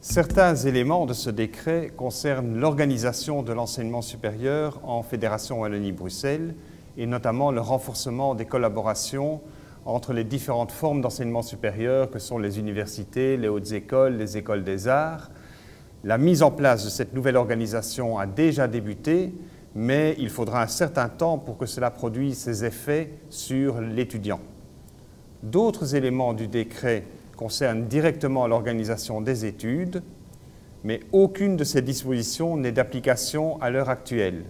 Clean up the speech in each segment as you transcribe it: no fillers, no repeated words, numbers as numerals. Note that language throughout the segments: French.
Certains éléments de ce décret concernent l'organisation de l'enseignement supérieur en Fédération Wallonie-Bruxelles et notamment le renforcement des collaborations entre les différentes formes d'enseignement supérieur que sont les universités, les hautes écoles, les écoles des arts. La mise en place de cette nouvelle organisation a déjà débuté, mais il faudra un certain temps pour que cela produise ses effets sur l'étudiant. D'autres éléments du décret concernent directement l'organisation des études, mais aucune de ces dispositions n'est d'application à l'heure actuelle.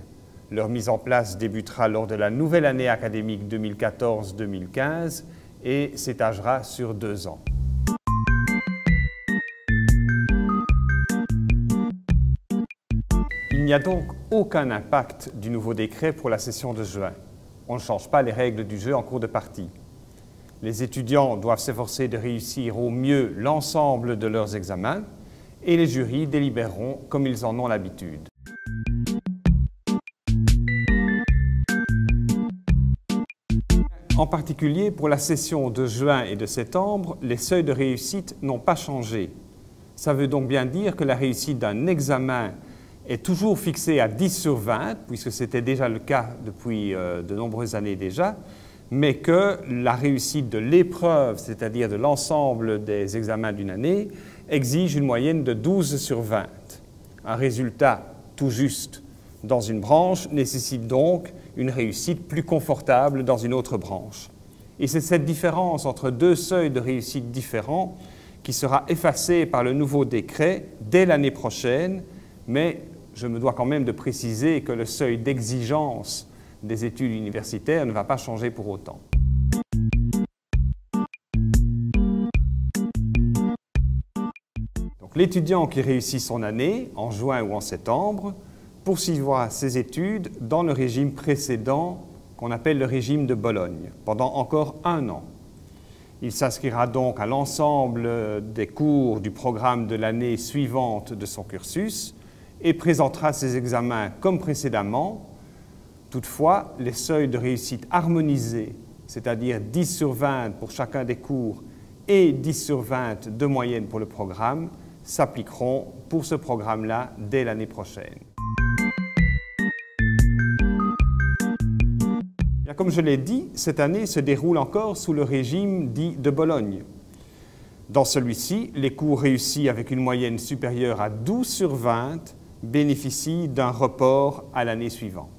Leur mise en place débutera lors de la nouvelle année académique 2014-2015 et s'étagera sur 2 ans. Il n'y a donc aucun impact du nouveau décret pour la session de juin. On ne change pas les règles du jeu en cours de partie. Les étudiants doivent s'efforcer de réussir au mieux l'ensemble de leurs examens et les jurys délibéreront comme ils en ont l'habitude. En particulier, pour la session de juin et de septembre, les seuils de réussite n'ont pas changé. Ça veut donc bien dire que la réussite d'un examen est toujours fixée à 10 sur 20, puisque c'était déjà le cas depuis de nombreuses années déjà, mais que la réussite de l'épreuve, c'est-à-dire de l'ensemble des examens d'une année, exige une moyenne de 12 sur 20. Un résultat tout juste dans une branche nécessite donc une réussite plus confortable dans une autre branche. Et c'est cette différence entre deux seuils de réussite différents qui sera effacée par le nouveau décret dès l'année prochaine, mais je me dois quand même de préciser que le seuil d'exigence des études universitaires ne va pas changer pour autant. L'étudiant qui réussit son année, en juin ou en septembre, poursuivra ses études dans le régime précédent qu'on appelle le régime de Bologne, pendant encore 1 an. Il s'inscrira donc à l'ensemble des cours du programme de l'année suivante de son cursus et présentera ses examens comme précédemment. Toutefois, les seuils de réussite harmonisés, c'est-à-dire 10 sur 20 pour chacun des cours et 10 sur 20 de moyenne pour le programme, s'appliqueront pour ce programme-là dès l'année prochaine. Comme je l'ai dit, cette année se déroule encore sous le régime dit de Bologne. Dans celui-ci, les cours réussis avec une moyenne supérieure à 12 sur 20 bénéficient d'un report à l'année suivante.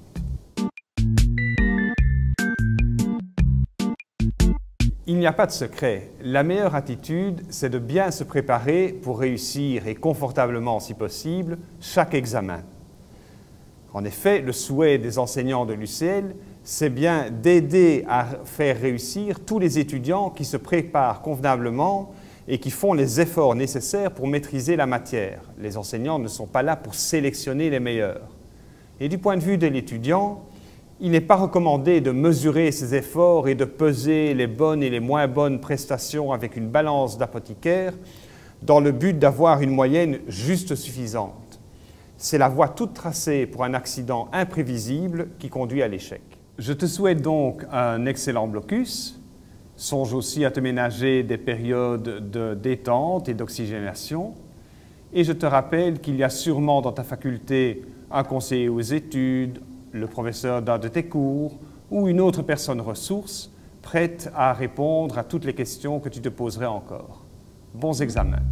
Il n'y a pas de secret. La meilleure attitude, c'est de bien se préparer pour réussir et confortablement, si possible, chaque examen. En effet, le souhait des enseignants de l'UCL, c'est bien d'aider à faire réussir tous les étudiants qui se préparent convenablement et qui font les efforts nécessaires pour maîtriser la matière. Les enseignants ne sont pas là pour sélectionner les meilleurs. Et du point de vue de l'étudiant, il n'est pas recommandé de mesurer ses efforts et de peser les bonnes et les moins bonnes prestations avec une balance d'apothicaire dans le but d'avoir une moyenne juste suffisante. C'est la voie toute tracée pour un accident imprévisible qui conduit à l'échec. Je te souhaite donc un excellent blocus. Songe aussi à te ménager des périodes de détente et d'oxygénation. Et je te rappelle qu'il y a sûrement dans ta faculté un conseiller aux études, le professeur d'un de tes cours ou une autre personne ressource prête à répondre à toutes les questions que tu te poserais encore. Bons examens.